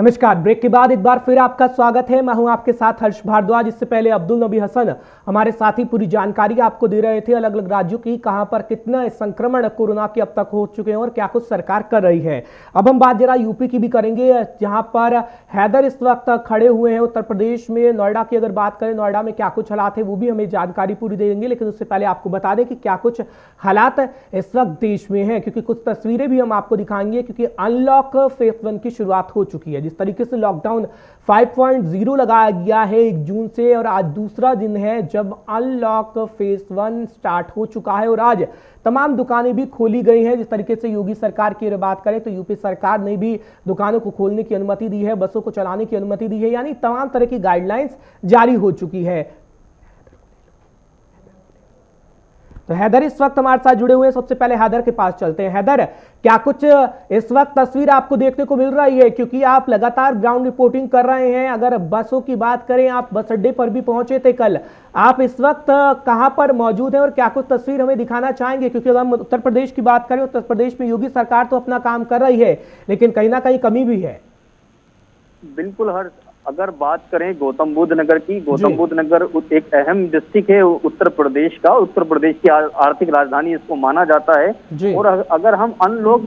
नमस्कार। ब्रेक के बाद एक बार फिर आपका स्वागत है। मैं हूं आपके साथ हर्ष भारद्वाज। इससे पहले अब्दुल नबी हसन हमारे साथी पूरी जानकारी आपको दे रहे थे अलग अलग राज्यों की, कहां पर कितना संक्रमण कोरोना के अब तक हो चुके हैं और क्या कुछ सरकार कर रही है। अब हम बात जरा यूपी की भी करेंगे, जहां पर हैदर इस वक्त खड़े हुए हैं। उत्तर प्रदेश में नोएडा की अगर बात करें, नोएडा में क्या कुछ हालात है वो भी हमें जानकारी पूरी देंगे, लेकिन उससे पहले आपको बता दें कि क्या कुछ हालात इस वक्त देश में है, क्योंकि कुछ तस्वीरें भी हम आपको दिखाएंगे। क्योंकि अनलॉक फेज 1 की शुरुआत हो चुकी है। जिस तरीके से लॉकडाउन 5.0 लगाया गया है 1 जून से, और आज दूसरा दिन है जब अनलॉक फेज 1 स्टार्ट हो चुका है और आज तमाम दुकानें भी खोली गई हैं। जिस तरीके से योगी सरकार की बात करें तो यूपी सरकार ने भी दुकानों को खोलने की अनुमति दी है, बसों को चलाने की अनुमति दी है, यानी तमाम तरह की गाइडलाइंस जारी हो चुकी है। तो हैदर इस वक्त हमारे साथ जुड़े हुए हैं। सबसे पहले हैदर के पास चलते हैं। हैदर, क्या कुछ इस वक्त तस्वीर आपको देखने को मिल रही है, क्योंकि आप लगातार ग्राउंड रिपोर्टिंग कर रहे हैं। अगर बसों की बात करें, आप बस अड्डे पर भी पहुंचे थे कल, आप इस वक्त कहां पर मौजूद हैं और क्या कुछ तस्वीर हमें दिखाना चाहेंगे? क्योंकि अगर हम उत्तर प्रदेश की बात करें, उत्तर प्रदेश में योगी सरकार तो अपना काम कर रही है, लेकिन कहीं ना कहीं कमी भी है। बिल्कुल हर्ष, अगर बात करें गौतम बुद्ध नगर की, गौतम बुद्ध नगर एक अहम डिस्ट्रिक्ट है उत्तर प्रदेश का। उत्तर प्रदेश की आर्थिक राजधानी इसको माना जाता है। और अगर हम अनलॉक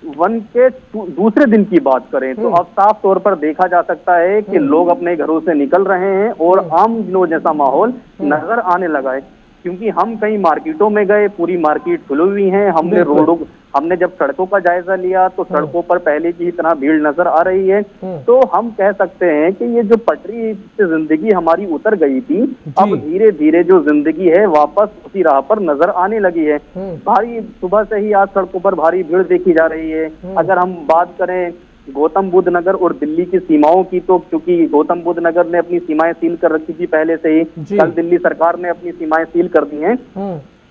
1 के दूसरे दिन की बात करें तो अब साफ तौर पर देखा जा सकता है कि लोग अपने घरों से निकल रहे हैं और आम दिनों जैसा माहौल नजर आने लगा है। क्योंकि हम कई मार्केटों में गए, पूरी मार्केट खुली हुई है। हमने जब सड़कों का जायजा लिया तो सड़कों पर पहले की तरह भीड़ नजर आ रही है। तो हम कह सकते हैं कि ये जो पटरी से जिंदगी हमारी उतर गई थी, अब धीरे धीरे जो जिंदगी है वापस उसी राह पर नजर आने लगी है। भारी सुबह से ही आज सड़कों पर भारी भीड़ देखी जा रही है। अगर हम बात करें गौतम बुद्ध नगर और दिल्ली की सीमाओं की, तो क्योंकि गौतम बुद्ध नगर ने अपनी सीमाएं सील कर रखी थी पहले से ही, कल दिल्ली सरकार ने अपनी सीमाएं सील कर दी हैं,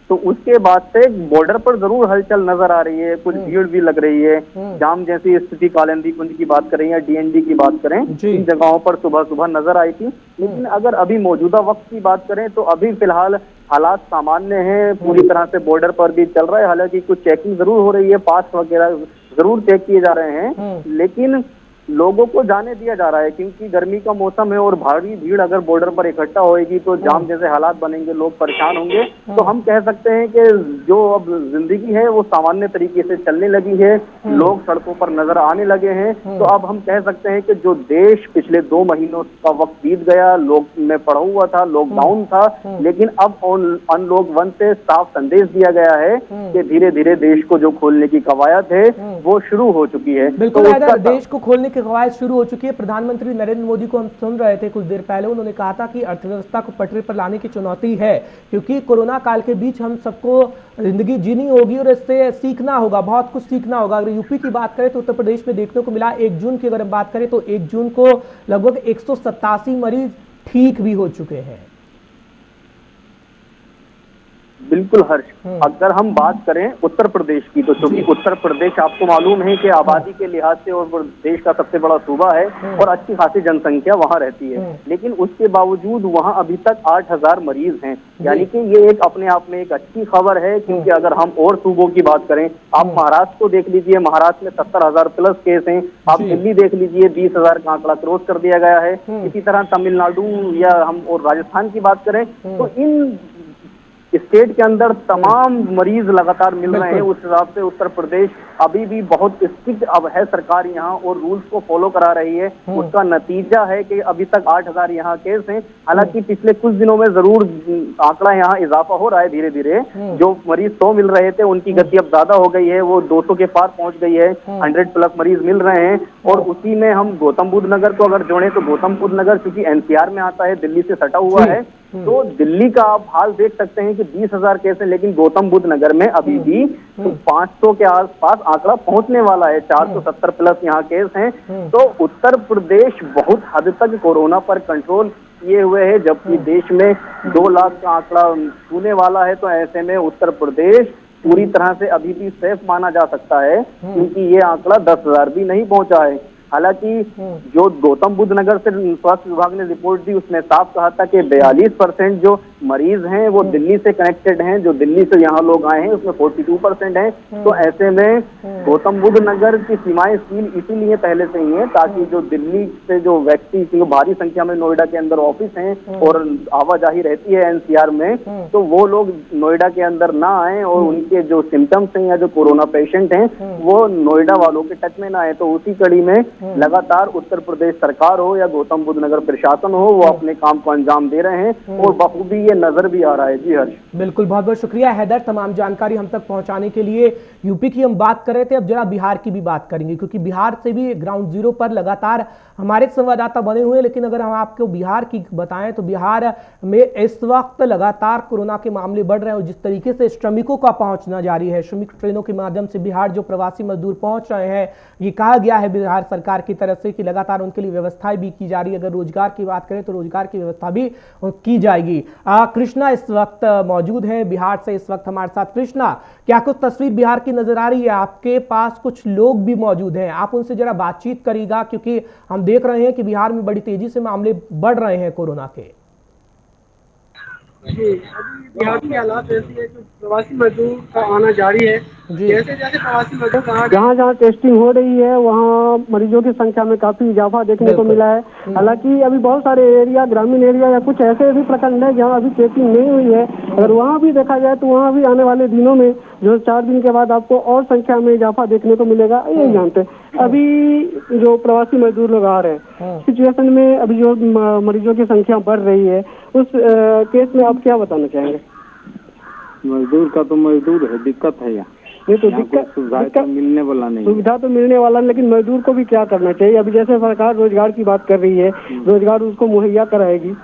तो उसके बाद से बॉर्डर पर जरूर हलचल नजर आ रही है, कुछ भीड़ भी लग रही है। जाम जैसी स्थिति कालिंदी कुंज की बात करें या डीएनडी की बात करें, इन जगहों पर सुबह सुबह नजर आई थी। लेकिन अगर अभी मौजूदा वक्त की बात करें तो अभी फिलहाल हालात सामान्य है, पूरी तरह से बॉर्डर पर भी चल रहा है। हालांकि कुछ चेकिंग जरूर हो रही है, पास वगैरह जरूर चेक किए जा रहे हैं, लेकिन लोगों को जाने दिया जा रहा है क्योंकि गर्मी का मौसम है और भारी भीड़ अगर बॉर्डर पर इकट्ठा होएगी तो जाम जैसे हालात बनेंगे, लोग परेशान होंगे। तो हम कह सकते हैं कि जो अब जिंदगी है वो सामान्य तरीके से चलने लगी है, लोग सड़कों पर नजर आने लगे हैं। तो अब हम कह सकते हैं कि जो देश पिछले 2 महीनों का वक्त बीत गया, लोग में पड़ा हुआ था, लॉकडाउन था, लेकिन अब अनलॉक 1 से साफ संदेश दिया गया है कि धीरे धीरे देश को जो खोलने की कवायद है वो शुरू हो चुकी है। बिल्कुल, देश को खोलने की कवायद शुरू हो चुकी है। प्रधानमंत्री नरेंद्र मोदी को हम सुन रहे थे कुछ देर पहले, उन्होंने कहा था कि अर्थव्यवस्था को पटरी पर लाने की चुनौती है, क्योंकि कोरोना काल के बीच हम सबको जिंदगी जीनी होगी और इससे सीखना होगा, बहुत कुछ सीखना होगा। अगर यूपी की बात करें तो उत्तर प्रदेश में देखने को मिला 1 जून की अगर हम बात करें तो 1 जून को लगभग 187 मरीज ठीक भी हो चुके हैं। बिल्कुल हर्ष, अगर हम बात करें उत्तर प्रदेश की तो चूंकि उत्तर प्रदेश आपको मालूम है कि आबादी के लिहाज से और देश का सबसे बड़ा सूबा है और अच्छी खासी जनसंख्या वहां रहती है, लेकिन उसके बावजूद वहां अभी तक 8000 मरीज हैं। यानी कि ये एक अपने आप में एक अच्छी खबर है। क्योंकि अगर हम और सूबों की बात करें, आप महाराष्ट्र को देख लीजिए, महाराष्ट्र में 70,000 प्लस केस हैं। आप दिल्ली देख लीजिए, 20,000 का आंकड़ा क्रॉस कर दिया गया है। इसी तरह तमिलनाडु या हम और राजस्थान की बात करें तो इन स्टेट के अंदर तमाम मरीज लगातार मिल रहे हैं। उस हिसाब से उत्तर प्रदेश अभी भी बहुत स्ट्रिक्ट अब है सरकार यहाँ और रूल्स को फॉलो करा रही है। उसका नतीजा है कि अभी तक 8000 यहाँ केस हैं। हालांकि पिछले कुछ दिनों में जरूर आंकड़ा यहाँ इजाफा हो रहा है धीरे धीरे। जो मरीज 100 मिल रहे थे उनकी गति अब ज्यादा हो गई है, वो 200 के पार पहुंच गई है, 100 प्लस मरीज मिल रहे हैं। और उसी में हम गौतम बुद्ध नगर को अगर जोड़े तो गौतम बुद्ध नगर क्योंकि एनसीआर में आता है, दिल्ली से सटा हुआ है, तो दिल्ली का आप हाल देख सकते हैं कि 20,000 केस है, लेकिन गौतम बुद्ध नगर में अभी भी 500 के आसपास आंकड़ा पहुंचने वाला है। 470 प्लस यहाँ केस हैं। तो उत्तर प्रदेश बहुत हद तक कोरोना पर कंट्रोल किए हुए है, जबकि देश में 2 लाख का आंकड़ा छूने वाला है। तो ऐसे में उत्तर प्रदेश पूरी तरह से अभी भी सेफ माना जा सकता है, क्योंकि ये आंकड़ा 10,000 भी नहीं पहुंचा है। हालांकि जो गौतम बुद्ध नगर से स्वास्थ्य विभाग ने रिपोर्ट दी उसमें साफ कहा था कि 42% जो मरीज हैं वो दिल्ली से कनेक्टेड हैं, जो दिल्ली से यहाँ लोग आए हैं उसमें 42% हैं। तो ऐसे में गौतम बुद्ध नगर की सीमाएं सील इसीलिए पहले से ही है ताकि जो दिल्ली से जो व्यक्ति भारी संख्या में नोएडा के अंदर ऑफिस हैं और आवाजाही रहती है एनसीआर में, तो वो लोग नोएडा के अंदर ना आए और उनके जो सिम्टम्स हैं या जो कोरोना पेशेंट हैं वो नोएडा वालों के टच में ना आए। तो उसी कड़ी में लगातार उत्तर प्रदेश सरकार हो या गौतम बुद्ध नगर प्रशासन हो वो अपने काम को अंजाम दे रहे हैं और बखूबी ये नजर भी आ रहा है। जी हर्ष, बिल्कुल, बहुत बहुत शुक्रिया हैदर तमाम जानकारी हम तक पहुंचाने के लिए। यूपी की हम बात कर रहे थे, अब जरा बिहार की भी बात करेंगे क्योंकि बिहार से भी ग्राउंड जीरो पर लगातार हमारे संवाददाता बने हुए हैं। लेकिन अगर हम आपको बिहार की बताएं तो बिहार में इस वक्त लगातार कोरोना के मामले बढ़ रहे हैं और जिस तरीके से श्रमिकों का पहुंचना जारी है, श्रमिक ट्रेनों के माध्यम से बिहार जो प्रवासी मजदूर पहुंच रहे हैं, ये कहा गया है बिहार सरकार की तरफ से कि लगातार उनके लिए व्यवस्थाएं भी की जा रही है। अगर रोजगार की बात करें तो रोजगार की व्यवस्था भी की जाएगी। कृष्णा इस वक्त मौजूद है बिहार से, इस वक्त हमारे साथ। कृष्णा, क्या कुछ तस्वीर बिहार की नजर आ रही है? आपके पास कुछ लोग भी मौजूद हैं, आप उनसे जरा बातचीत करिएगा क्योंकि हम देख रहे हैं कि बिहार में बड़ी तेजी से मामले बढ़ रहे हैं कोरोना के। जी, अभी बिहार की हालात ऐसी है कि प्रवासी मजदूर का आना जारी है। जैसे जैसे प्रवासी मजदूर जहाँ जहाँ टेस्टिंग हो रही है वहाँ मरीजों की संख्या में काफी इजाफा देखने को मिला है। हालांकि अभी बहुत सारे एरिया, ग्रामीण एरिया या कुछ ऐसे भी प्रखंड है जहाँ अभी टेस्टिंग नहीं हुई है। अगर वहाँ भी देखा जाए तो वहाँ भी आने वाले दिनों में जो 4 दिन के बाद आपको और संख्या में इजाफा देखने को मिलेगा, ये जानते हैं। अभी जो प्रवासी मजदूर लोग आ रहे हैं सिचुएशन में, अभी जो मरीजों की संख्या बढ़ रही है उस केस में आप क्या बताना चाहेंगे? मजदूर का तो मजदूर है, दिक्कत है यहाँ। नहीं तो दिक्कत मिलने वाला नहीं, सुविधा तो मिलने वाला, लेकिन मजदूर को भी क्या करना चाहिए? अभी जैसे सरकार रोजगार की बात कर रही है, रोजगार उसको मुहैया कराएगी।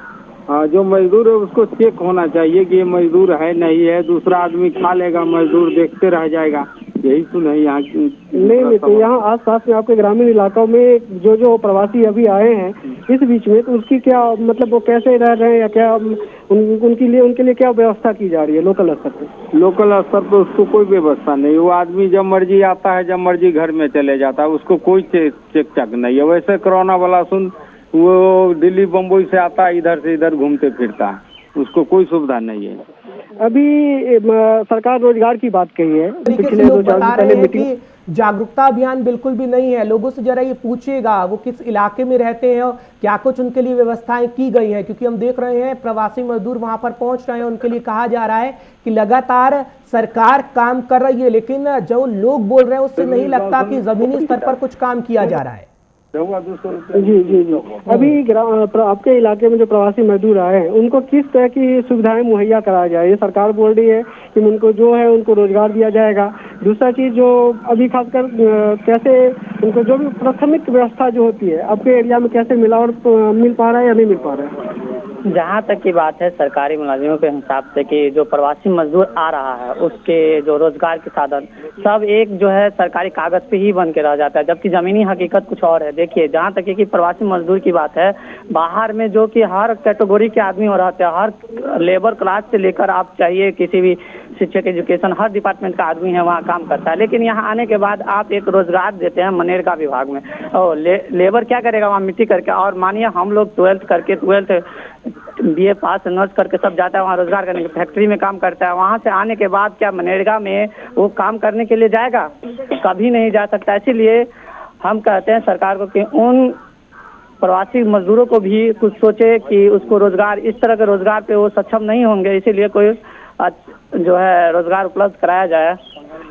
हाँ, जो मजदूर है उसको चेक होना चाहिए कि ये मजदूर है नहीं है, दूसरा आदमी खा लेगा, मजदूर देखते रह जाएगा, यही तो नहीं यहाँ। नहीं तो यहाँ आस पास में आपके ग्रामीण इलाकों में जो प्रवासी अभी आए हैं इस बीच में, तो उसकी क्या मतलब वो कैसे रह रहे हैं या क्या उनके लिए क्या व्यवस्था की जा रही है लोकल स्तर पे? लोकल स्तर पर उसको कोई व्यवस्था नहीं, वो आदमी जब मर्जी आता है, जब मर्जी घर में चले जाता है, उसको कोई चेक चक नहीं है। वैसे कोरोना वाला वो दिल्ली बम्बई से आता है, इधर से इधर घूमते फिरता है, उसको कोई सुविधा नहीं है। अभी सरकार रोजगार की बात कही है, पिछले 2-4 दिन पहले मीटिंग, जागरूकता अभियान बिल्कुल भी नहीं है। लोगों से जरा ये पूछिएगा वो किस इलाके में रहते हैं और क्या कुछ उनके लिए व्यवस्थाएं की गई हैं, क्योंकि हम देख रहे हैं प्रवासी मजदूर वहां पर पहुंच रहे हैं, उनके लिए कहा जा रहा है कि लगातार सरकार काम कर रही है, लेकिन जो लोग बोल रहे हैं उससे नहीं लगता कि जमीनी स्तर पर कुछ काम किया जा रहा है। जी। अभी आपके इलाके में जो प्रवासी मजदूर आए हैं उनको किस तरह की सुविधाएं मुहैया कराया जाए? ये सरकार बोल रही है कि उनको जो है उनको रोजगार दिया जाएगा। दूसरा चीज जो अभी खासकर कैसे उनको जो भी प्राथमिक व्यवस्था जो होती है आपके एरिया में कैसे मिल पा रहा है या नहीं मिल पा रहा है? जहाँ तक की बात है सरकारी मुलाजिमों के हिसाब से कि जो प्रवासी मजदूर आ रहा है उसके जो रोजगार के साधन सब एक जो है सरकारी कागज पे ही बन के रह जाता है, जबकि जमीनी हकीकत कुछ और है। देखिए, जहाँ तक कि प्रवासी मजदूर की बात है, बाहर में जो कि हर कैटेगरी के आदमी हो रहते हैं, हर लेबर क्लास से लेकर आप चाहिए किसी भी शिक्षक, एजुकेशन, हर डिपार्टमेंट का आदमी है वहाँ काम करता है। लेकिन यहाँ आने के बाद आप एक रोजगार देते हैं मनरेगा विभाग में, और लेबर क्या करेगा वहाँ मिट्टी करके? और मानिए हम लोग 12th BA पास, नर्स करके सब जाता है वहाँ रोजगार करने के, फैक्ट्री में काम करता है, वहाँ से आने के बाद क्या मनरेगा में वो काम करने के लिए जाएगा? कभी नहीं जा सकता। इसीलिए हम कहते हैं सरकार को कि उन प्रवासी मजदूरों को भी कुछ सोचे कि उसको रोजगार, इस तरह के रोजगार पे वो सक्षम नहीं होंगे, इसीलिए कोई जो है रोजगार उपलब्ध कराया जाए।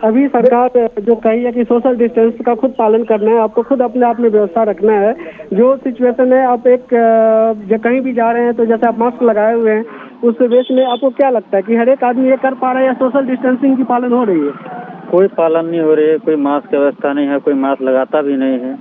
अभी सरकार जो कही है कि सोशल डिस्टेंस का खुद पालन करना है, आपको खुद अपने आप में व्यवस्था रखना है। जो सिचुएशन है, आप जब कहीं भी जा रहे हैं तो जैसे आप मास्क लगाए हुए हैं, उस बेस में आपको क्या लगता है कि हर एक आदमी ये कर पा रहा है या सोशल डिस्टेंसिंग की पालन हो रही है? कोई पालन नहीं हो रही है, कोई मास्क व्यवस्था नहीं है, कोई मास्क लगाता भी नहीं है।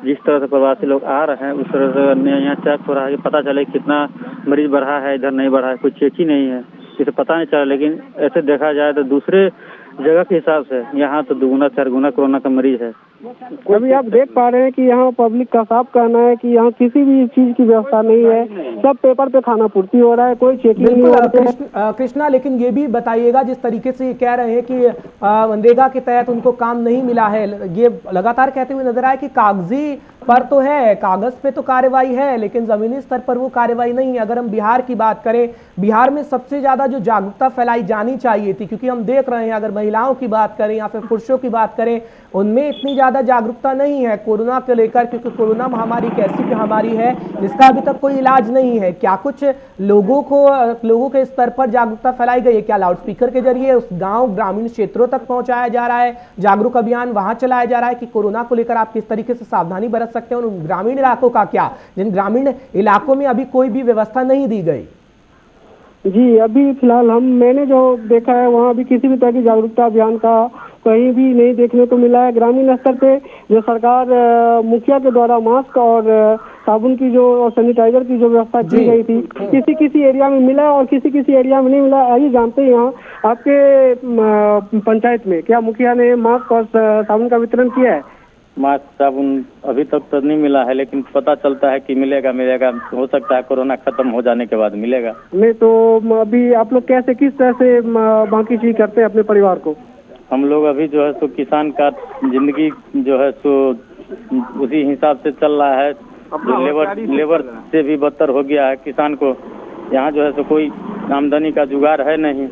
जिस तरह से प्रवासी लोग आ रहे हैं उस तरह से यहाँ चेक हो रहा है कि पता चले कितना मरीज बढ़ा है, इधर नहीं बढ़ा है, कोई चेक ही नहीं है, इसे पता नहीं चला। लेकिन ऐसे देखा जाए तो दूसरे जगह के हिसाब से यहाँ तो 2 गुना 4 गुना कोरोना का मरीज है। अभी आप देख पा रहे हैं कि यहाँ पब्लिक का साफ कहना है कि यहाँ किसी भी चीज की व्यवस्था नहीं है, सब पेपर पे खाना पूर्ति हो रहा है, कोई चेकिंग नहीं हो रहा है। कृष्णा, लेकिन ये भी बताइएगा, जिस तरीके से ये कह रहे हैं कि मनरेगा के तहत उनको काम नहीं मिला है, ये लगातार कहते हुए नजर आए कि कागजी पर तो है, कागज पे तो कार्रवाई है, लेकिन जमीनी स्तर पर वो कार्रवाई नहीं है। अगर हम बिहार की बात करें, बिहार में सबसे ज्यादा जो जागरूकता फैलाई जानी चाहिए थी, क्योंकि हम देख रहे हैं अगर महिलाओं की बात करें या फिर पुरुषों की बात करें, उनमें इतनी ज्यादा जागरूकता नहीं है कोरोना को लेकर, क्योंकि कोरोना महामारी एक ऐसी महामारी है जिसका अभी तक कोई इलाज नहीं है। क्या कुछ लोगों के स्तर पर जागरूकता फैलाई गई है? क्या लाउडस्पीकर के जरिए उस गांव ग्रामीण क्षेत्रों तक पहुंचाया जा रहा है, जागरूक अभियान वहां चलाया जा रहा है कि कोरोना को लेकर आप किस तरीके से सावधानी बरत सकते हैं? उन ग्रामीण इलाकों का क्या, जिन ग्रामीण इलाकों में अभी कोई भी व्यवस्था नहीं दी गई? जी, अभी फिलहाल मैंने जो देखा है वहाँ अभी किसी भी तरह की जागरूकता अभियान का कहीं भी नहीं देखने को मिला है। ग्रामीण स्तर पे जो सरकार मुखिया के द्वारा मास्क और साबुन की जो और सैनिटाइजर की जो व्यवस्था की गई थी, किसी किसी एरिया में मिला और किसी किसी एरिया में नहीं मिला। आइए जानते हैं यहाँ आपके पंचायत में क्या मुखिया ने मास्क और साबुन का वितरण किया है? मास्क साबुन अभी तक तो नहीं मिला है, लेकिन पता चलता है कि मिलेगा। हो सकता है कोरोना खत्म हो जाने के बाद मिलेगा। नहीं तो अभी आप लोग कैसे किस तरह से बाकी चीज करते हैं अपने परिवार को? हम लोग अभी जो है सो किसान का जिंदगी जो है सो उसी हिसाब से चल रहा है। जो लेबर से भी बदतर हो गया है किसान को। यहाँ जो है सो कोई आमदनी का जुगाड़ है नहीं,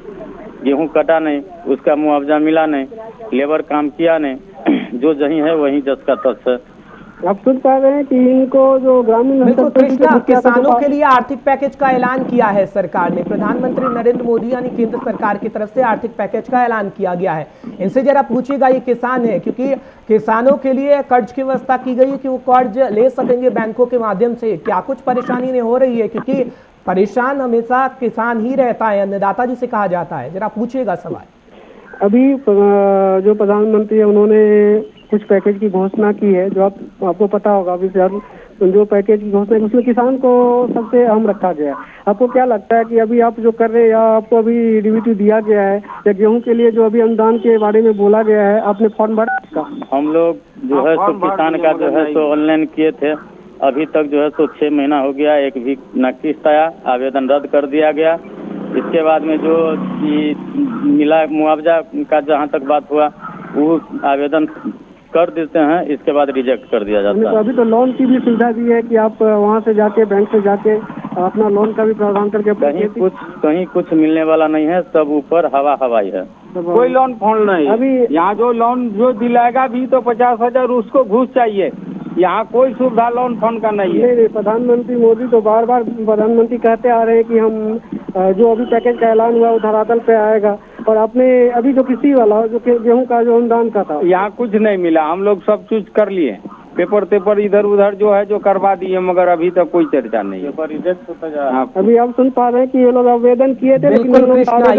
गेहूं कटा नहीं, उसका मुआवजा मिला नहीं, लेबर काम किया नहीं, जो जहीं है वहीं जस का तस है। आप सुन पा रहे हैं कि इनको जो ग्रामीण बिल्कुल कृष्णा, किसानों के लिए आर्थिक पैकेज का ऐलान किया है सरकार ने, प्रधानमंत्री नरेंद्र मोदी यानी केंद्र सरकार की तरफ से आर्थिक पैकेज का ऐलान किया गया है। इनसे जरा पूछिएगा, ये किसान है, क्योंकि किसानों के लिए कर्ज की व्यवस्था की गई है कि वो कर्ज ले सकेंगे बैंकों के माध्यम से। क्या कुछ परेशानी नहीं हो रही है? क्योंकि परेशान हमेशा किसान ही रहता है, अन्नदाता जिसे कहा जाता है। जरा पूछिएगा सवाल। अभी जो प्रधानमंत्री है उन्होंने कुछ पैकेज की घोषणा की है, जो आपको पता होगा। अभी जो पैकेज की घोषणा है उसमें किसान को सबसे अहम रखा गया है। आपको क्या लगता है कि अभी आप जो कर रहे हैं, या आपको अभी डीबीटी दिया गया है, या गेहूं के लिए जो अभी अनुदान के बारे में बोला गया है, आपने फॉर्म भरा इसका? हम लोग जो है सो किसान का जो है सो ऑनलाइन किए थे। अभी तक जो है सो 6 महीना हो गया, एक भी न किस्त आया, आवेदन रद्द कर दिया गया। इसके बाद में जो मिला मुआवजा का जहाँ तक बात हुआ, वो आवेदन कर देते हैं, इसके बाद रिजेक्ट कर दिया जाता है। अभी तो लोन की भी सुविधा दी है कि आप वहाँ से जाके बैंक से जाके अपना लोन का भी प्रावधान करके कहीं कुछ मिलने वाला नहीं है, सब ऊपर हवाई है। कोई लोन फोन नहीं। अभी यहाँ जो लोन जो दिलाएगा भी तो 50,000 उसको घूस चाहिए। यहाँ कोई सुविधा लोन फोन का नहीं है। नहीं, प्रधानमंत्री मोदी तो बार बार प्रधानमंत्री कहते आ रहे हैं कि हम जो अभी पैकेज का ऐलान हुआ वो धरातल पे आएगा। और आपने अभी जो किसी वाला जो गेहूं का जो अनुदान का था, यहाँ कुछ नहीं मिला। हम लोग सब कुछ कर लिए, पेपर इधर उधर जो है जो करवा दिए, मगर अभी तक कोई चर्चा नहीं है। अभी आप सुन पा रहे हैं कि ये लोग आवेदन किए थे,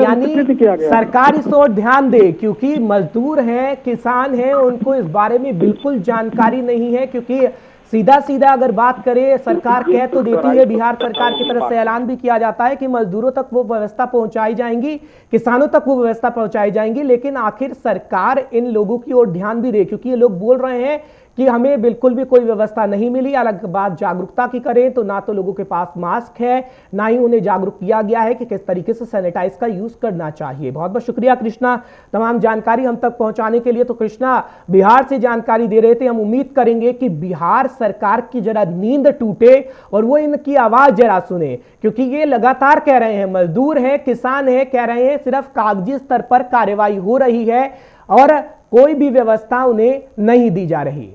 यानी सरकार इस ओर ध्यान दे, क्योंकि मजदूर हैं, किसान हैं, उनको इस बारे में बिल्कुल जानकारी नहीं है। क्योंकि सीधा सीधा अगर बात करें, सरकार कह तो देती है, बिहार सरकार की तरफ से ऐलान भी किया जाता है कि मजदूरों तक वो व्यवस्था पहुंचाई जाएंगी, किसानों तक वो व्यवस्था पहुंचाई जाएंगी, लेकिन आखिर सरकार इन लोगों की ओर ध्यान भी दे। क्योंकि ये लोग बोल रहे हैं कि हमें बिल्कुल भी कोई व्यवस्था नहीं मिली। अलग बात जागरूकता की करें तो ना तो लोगों के पास मास्क है, ना ही उन्हें जागरूक किया गया है कि किस तरीके से सैनिटाइज का यूज करना चाहिए। बहुत बहुत शुक्रिया कृष्णा, तमाम जानकारी हम तक पहुंचाने के लिए। तो कृष्णा बिहार से जानकारी दे रहे थे। हम उम्मीद करेंगे कि बिहार सरकार की जरा नींद टूटे और वो इनकी आवाज जरा सुने, क्योंकि ये लगातार कह रहे हैं, मजदूर हैं, किसान हैं, कह रहे हैं सिर्फ कागजी स्तर पर कार्रवाई हो रही है और कोई भी व्यवस्था उन्हें नहीं दी जा रही।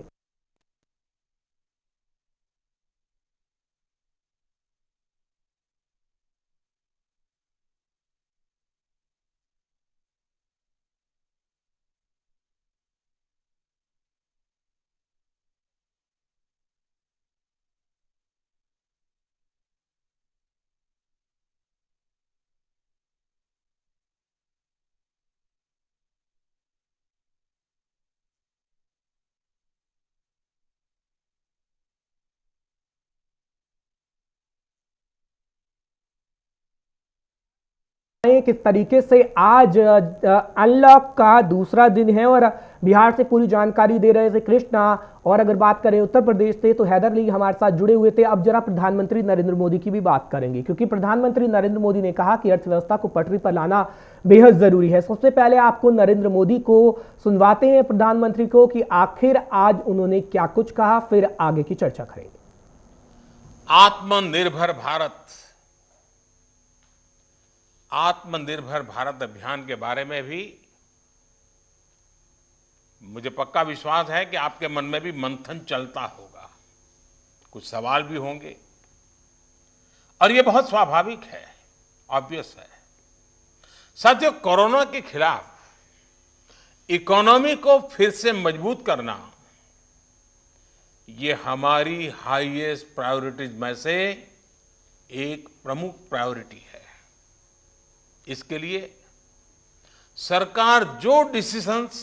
किस तरीके से आज अनलॉक का दूसरा दिन है और बिहार से पूरी जानकारी दे रहे थे कृष्णा। और अगर बात करें उत्तर प्रदेश से तो हैदर अली हमारे साथ जुड़े हुए थे। अब जरा प्रधानमंत्री नरेंद्र मोदी की भी बात करेंगे, क्योंकि प्रधानमंत्री नरेंद्र मोदी ने कहा कि अर्थव्यवस्था को पटरी पर लाना बेहद जरूरी है। सबसे पहले आपको नरेंद्र मोदी को सुनवाते हैं, प्रधानमंत्री को, कि आखिर आज उन्होंने क्या कुछ कहा, फिर आगे की चर्चा करेंगे। आत्मनिर्भर भारत अभियान के बारे में भी मुझे पक्का विश्वास है कि आपके मन में भी मंथन चलता होगा, कुछ सवाल भी होंगे, और ये बहुत स्वाभाविक है, ऑब्वियस है। साथियों, कोरोना के खिलाफ इकोनॉमी को फिर से मजबूत करना, ये हमारी हाईएस्ट प्रायोरिटीज में से एक प्रमुख प्रायोरिटी है। इसके लिए सरकार जो डिसीजंस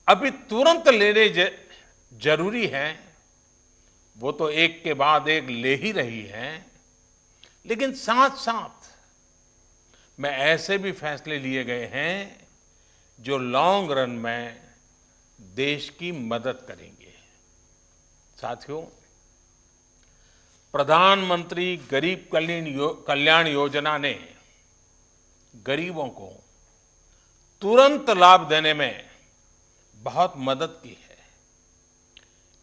अभी तुरंत लेने जरूरी है वो तो एक के बाद एक ले ही रही है, लेकिन साथ साथ में ऐसे भी फैसले लिए गए हैं जो लॉन्ग रन में देश की मदद करेंगे। साथियों, प्रधानमंत्री गरीब कल्याण योजना ने गरीबों को तुरंत लाभ देने में बहुत मदद की है।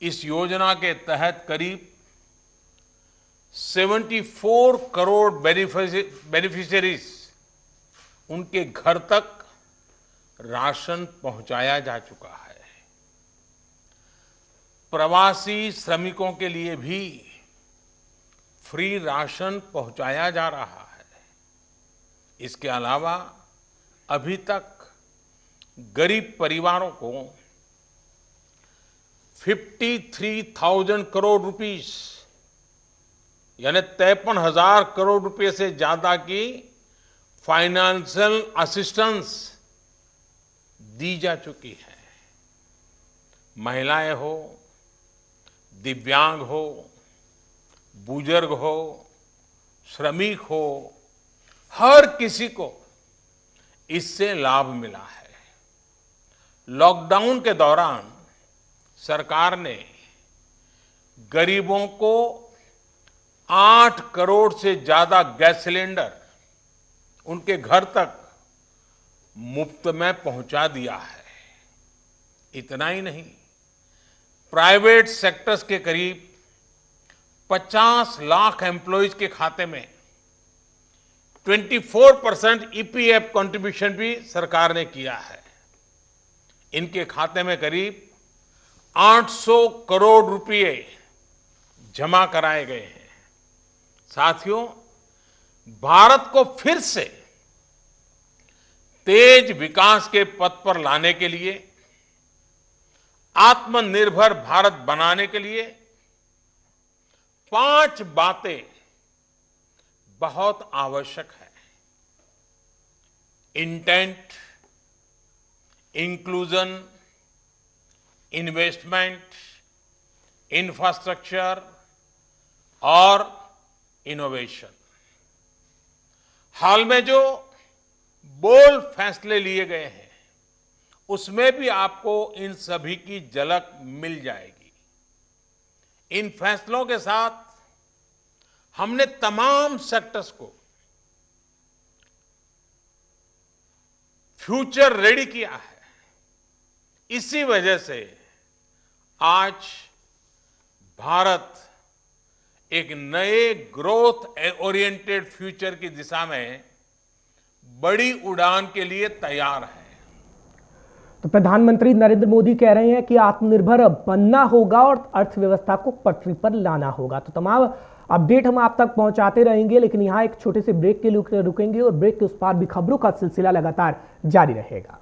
इस योजना के तहत करीब 74 करोड़ बेनिफिशियरीज, उनके घर तक राशन पहुंचाया जा चुका है। प्रवासी श्रमिकों के लिए भी फ्री राशन पहुंचाया जा रहा है। इसके अलावा अभी तक गरीब परिवारों को 53,000 करोड़ रुपीस यानी 53,000 करोड़ रुपए से ज्यादा की फाइनेंशियल असिस्टेंस दी जा चुकी है। महिलाएं हो, दिव्यांग हो, बुजुर्ग हो, श्रमिक हो, हर किसी को इससे लाभ मिला है। लॉकडाउन के दौरान सरकार ने गरीबों को 8 करोड़ से ज्यादा गैस सिलेंडर उनके घर तक मुफ्त में पहुंचा दिया है। इतना ही नहीं, प्राइवेट सेक्टर्स के करीब 50 लाख एम्प्लॉइज के खाते में 24% ईपीएफ कंट्रीब्यूशन भी सरकार ने किया है। इनके खाते में करीब 800 करोड़ रुपए जमा कराए गए हैं। साथियों, भारत को फिर से तेज विकास के पथ पर लाने के लिए, आत्मनिर्भर भारत बनाने के लिए 5 बातें बहुत आवश्यक है। इंटेंट, इंक्लूजन, इन्वेस्टमेंट, इंफ्रास्ट्रक्चर और इनोवेशन। हाल में जो बोल्ड फैसले लिए गए हैं उसमें भी आपको इन सभी की झलक मिल जाएगी। इन फैसलों के साथ हमने तमाम सेक्टर्स को फ्यूचर रेडी किया है। इसी वजह से आज भारत एक नए ग्रोथ ओरिएंटेड फ्यूचर की दिशा में बड़ी उड़ान के लिए तैयार है। तो प्रधानमंत्री नरेंद्र मोदी कह रहे हैं कि आत्मनिर्भर बनना होगा और अर्थव्यवस्था को पटरी पर लाना होगा। तो तमाम अपडेट हम आप तक पहुंचाते रहेंगे, लेकिन यहां एक छोटे से ब्रेक के लिए रुकेंगे और ब्रेक के उस पार भी खबरों का सिलसिला लगातार जारी रहेगा।